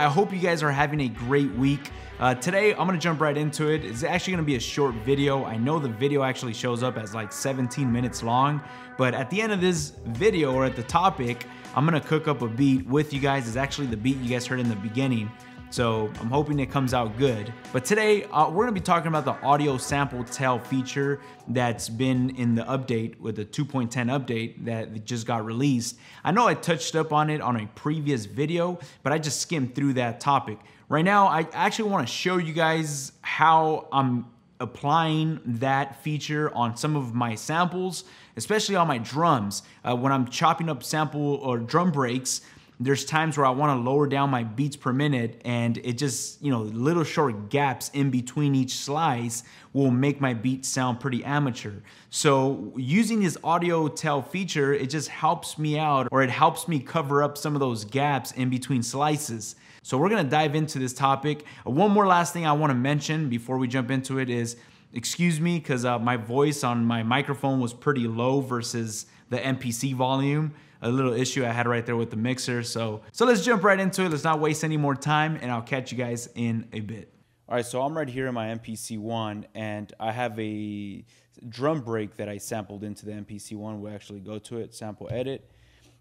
I hope you guys are having a great week. Today, I'm gonna jump right into it. It's actually gonna be a short video. I know the video actually shows up as like 17 minutes long, but at the end of this video, or at the topic, I'm gonna cook up a beat with you guys. It's actually the beat you guys heard in the beginning. So I'm hoping it comes out good. But today, we're gonna be talking about the audio sample tail feature that's been in the update with the 2.10 update that just got released. I know I touched up on it on a previous video, but I just skimmed through that topic. Right now, I actually wanna show you guys how I'm applying that feature on some of my samples, especially on my drums. When I'm chopping up sample or drum breaks, there's times where I want to lower down my beats per minute, and it just, little short gaps in between each slice will make my beat sound pretty amateur. So using this audio tail feature, it just helps me out, or it helps me cover up some of those gaps in between slices. So we're gonna dive into this topic. One more last thing I want to mention before we jump into it is, excuse me, because my voice on my microphone was pretty low versus the MPC volume. A little issue I had right there with the mixer. So let's jump right into it. Let's not waste any more time, and I'll catch you guys in a bit. All right, so I'm right here in my MPC-1, and I have a drum break that I sampled into the MPC-1. We'll actually go to it, sample edit.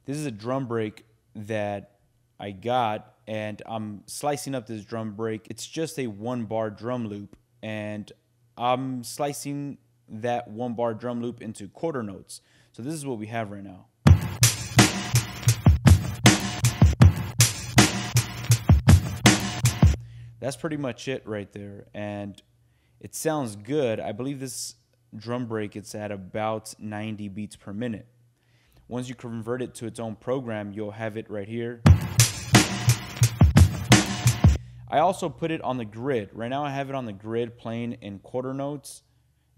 This is a drum break that I got, and I'm slicing up this drum break. It's just a 1-bar drum loop, and I'm slicing that 1-bar drum loop into quarter notes. So this is what we have right now. That's pretty much it right there, and it sounds good. I believe this drum break, it's at about 90 beats per minute. Once you convert it to its own program, you'll have it right here. I also put it on the grid. Right now I have it on the grid playing in quarter notes,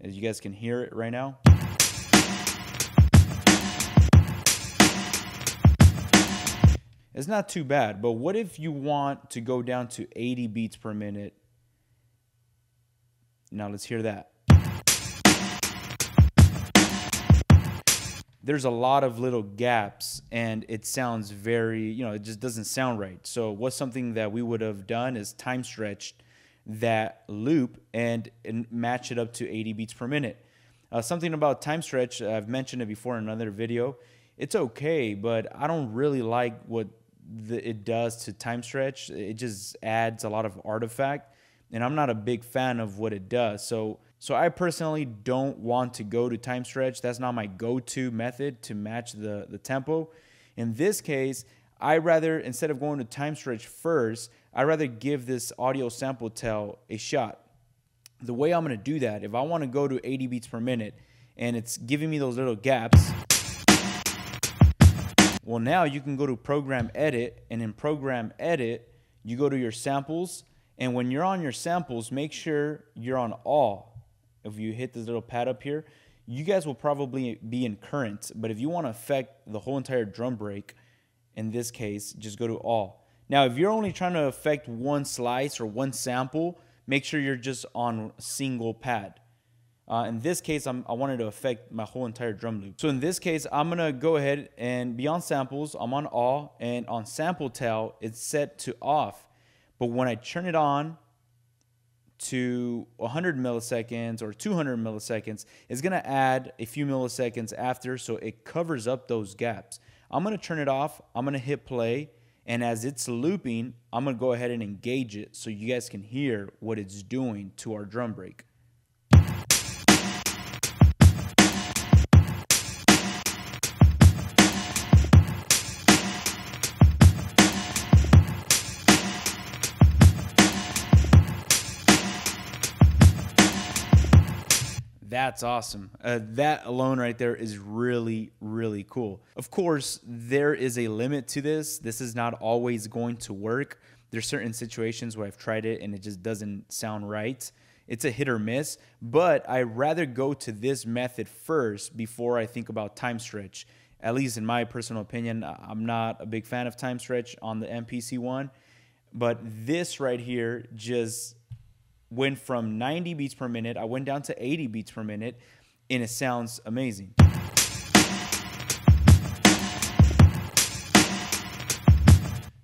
as you guys can hear it right now. It's not too bad, but what if you want to go down to 80 beats per minute? Now let's hear that. There's a lot of little gaps, and it sounds very, it just doesn't sound right. So what's something that we would have done is time stretched that loop and match it up to 80 beats per minute. Something about time stretch, I've mentioned it before in another video. It's okay, but I don't really like what it does to time stretch. It just adds a lot of artifact, and I'm not a big fan of what it does. So I personally don't want to go to time stretch. That's not my go-to method to match the tempo. In this case, instead of going to time stretch first, I'd rather give this audio sample tail a shot. The way I'm going to do that, if I want to go to 80 beats per minute and it's giving me those little gaps, well, now you can go to Program Edit, and in Program Edit, you go to your samples, and when you're on your samples, make sure you're on all. If you hit this little pad up here, you guys will probably be in current, but if you want to affect the whole entire drum break, in this case, just go to all. Now, if you're only trying to affect one slice or one sample, make sure you're just on a single pad. In this case, I wanted to affect my whole entire drum loop. So in this case, I'm going to go ahead and be on samples. I'm on all, and on sample tail, it's set to off. But when I turn it on to 100 milliseconds or 200 milliseconds, it's going to add a few milliseconds after, so it covers up those gaps. I'm going to turn it off. I'm going to hit play, and as it's looping, I'm going to go ahead and engage it so you guys can hear what it's doing to our drum break. That's awesome. That alone right there is really, really cool. Of course, there is a limit to this. This is not always going to work. There's certain situations where I've tried it and it just doesn't sound right. It's a hit or miss, but I'd rather go to this method first before I think about time stretch. At least in my personal opinion, I'm not a big fan of time stretch on the MPC-1, but this right here just went from 90 beats per minute. I went down to 80 beats per minute, and it sounds amazing.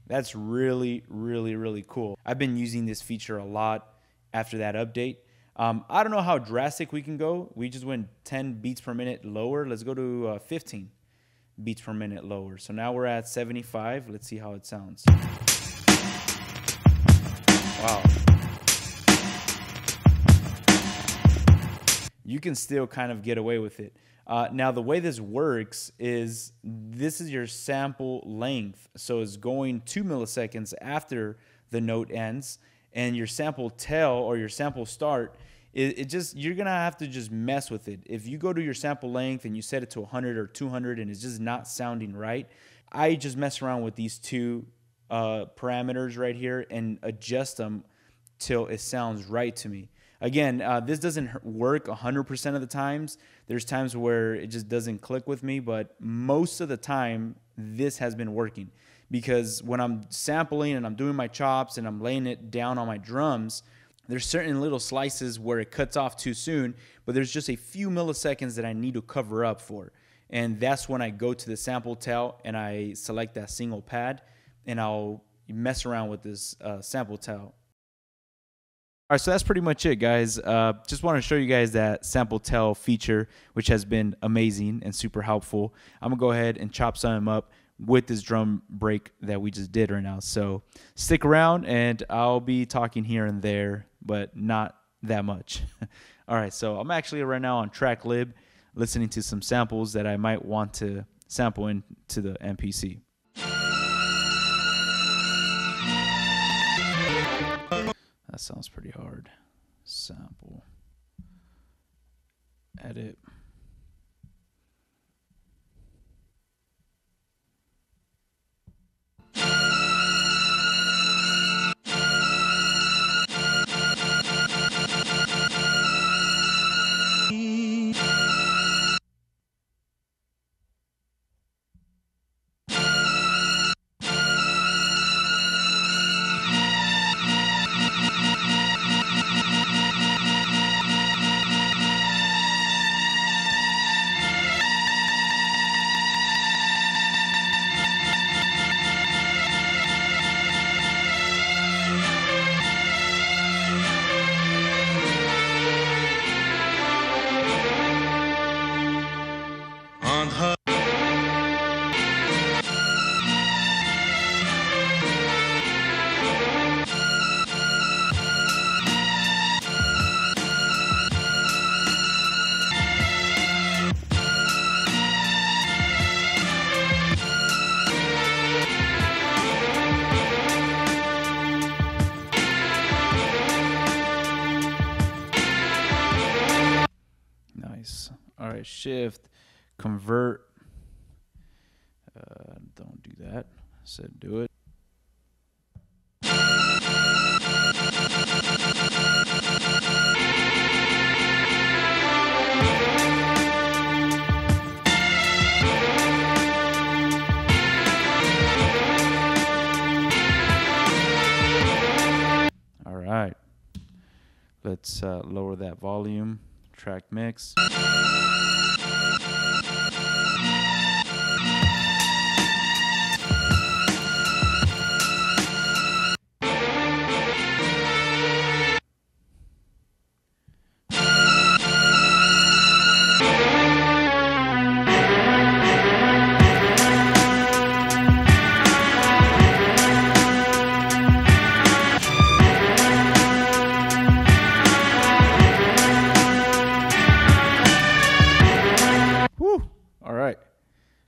That's really, really, really cool. I've been using this feature a lot after that update. I don't know how drastic we can go. We just went 10 beats per minute lower. Let's go to 15 beats per minute lower. So now we're at 75. Let's see how it sounds. Wow. You can still kind of get away with it. Now, the way this works is this is your sample length. So it's going 2 milliseconds after the note ends, and your sample tail or your sample start, you're going to have to just mess with it. If you go to your sample length and you set it to 100 or 200 and it's just not sounding right, I just mess around with these two parameters right here and adjust them till it sounds right to me. Again, this doesn't work 100% of the times. There's times where it just doesn't click with me, but most of the time, this has been working. Because when I'm sampling and I'm doing my chops and I'm laying it down on my drums, there's certain little slices where it cuts off too soon, but there's just a few milliseconds that I need to cover up for. And that's when I go to the sample tail and I select that single pad, and I'll mess around with this sample tail. All right, so that's pretty much it, guys. Just want to show you guys that sample tail feature, which has been amazing and super helpful. I'm going to go ahead and chop some up with this drum break that we just did right now. So stick around, and I'll be talking here and there, but not that much. All right, so I'm actually right now on TrackLib listening to some samples that I might want to sample into the MPC. That sounds pretty hard. Sample. Edit. All right, shift, convert. Don't do that. I said do it. All right. Let's lower that volume. Track mix.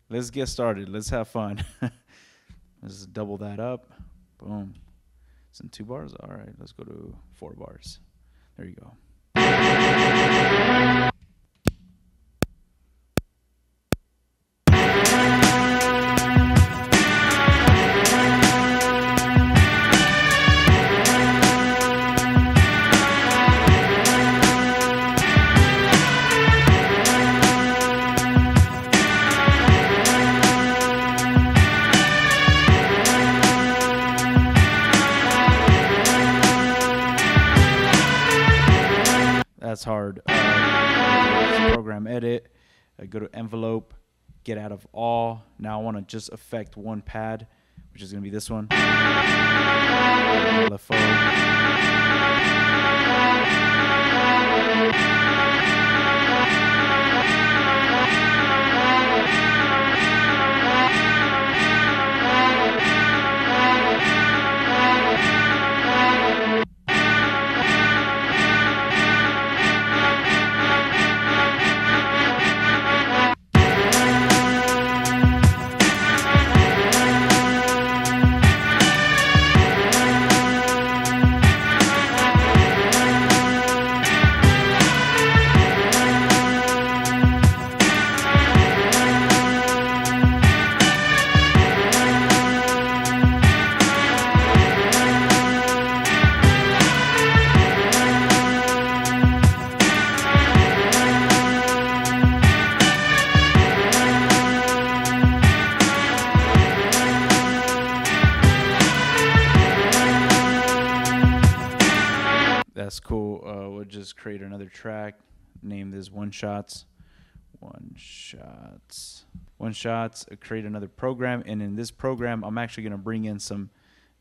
Let's get started. Let's have fun. Let's double that up. Boom. It's in 2 bars. All right, let's go to 4 bars. There you go. That's hard. Program edit, go to envelope, get out of all. Now I want to just affect one pad, which is going to be this one. LFO. That's cool. We'll just create another track. Name this One Shots. Create another program. And in this program, I'm actually going to bring in some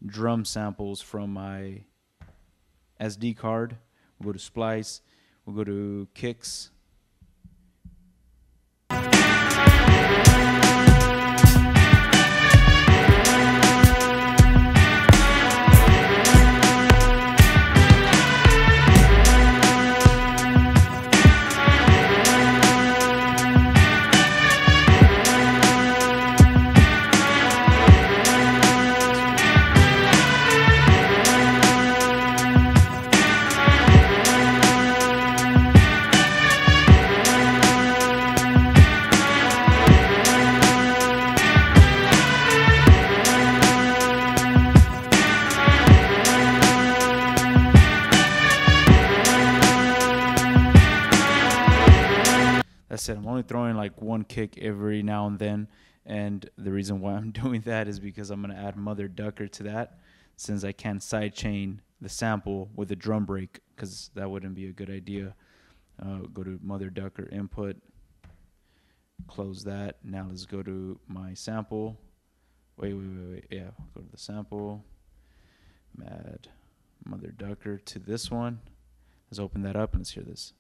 drum samples from my SD card. We'll go to Splice. We'll go to Kicks. That's it. I'm only throwing like one kick every now and then, and the reason why I'm doing that is because I'm going to add Mother Ducker to that, since I can't sidechain the sample with a drum break, because that wouldn't be a good idea. Go to Mother Ducker input, close that. Now let's go to my sample. Wait. Yeah, go to the sample, add Mother Ducker to this one. Let's open that up and let's hear this.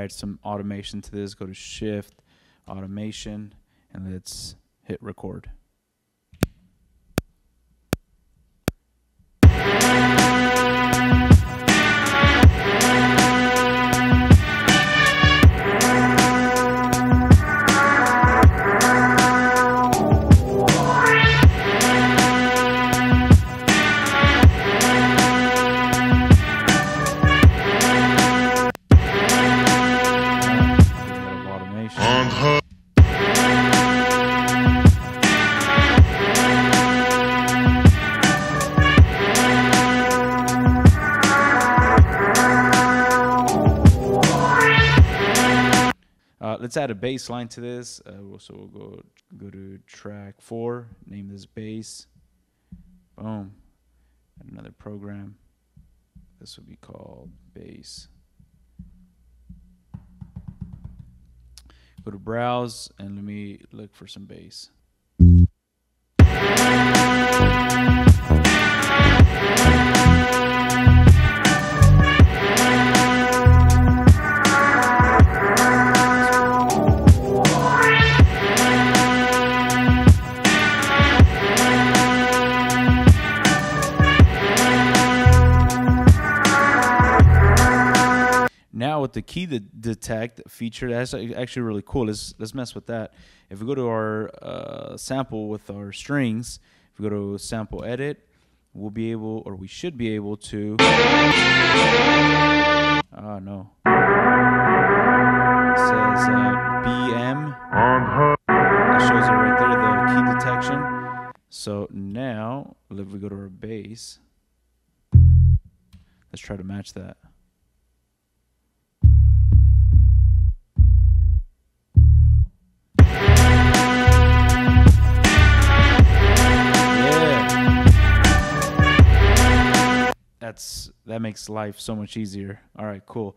Some automation to this. Go to Shift, Automation, and let's hit record. Let's add a bass line to this. So we'll go to track 4, name this bass. Boom. Add another program. This will be called bass. Go to browse and let me look for some bass. key detect feature, that's actually really cool. Let's mess with that. If we go to our sample with our strings, if we go to sample edit, we'll be able, or we should be able to. Oh no. It says BM. It shows it right there, the key detection. So now, if we go to our bass, let's try to match that. Yeah. That makes life so much easier. All right, cool.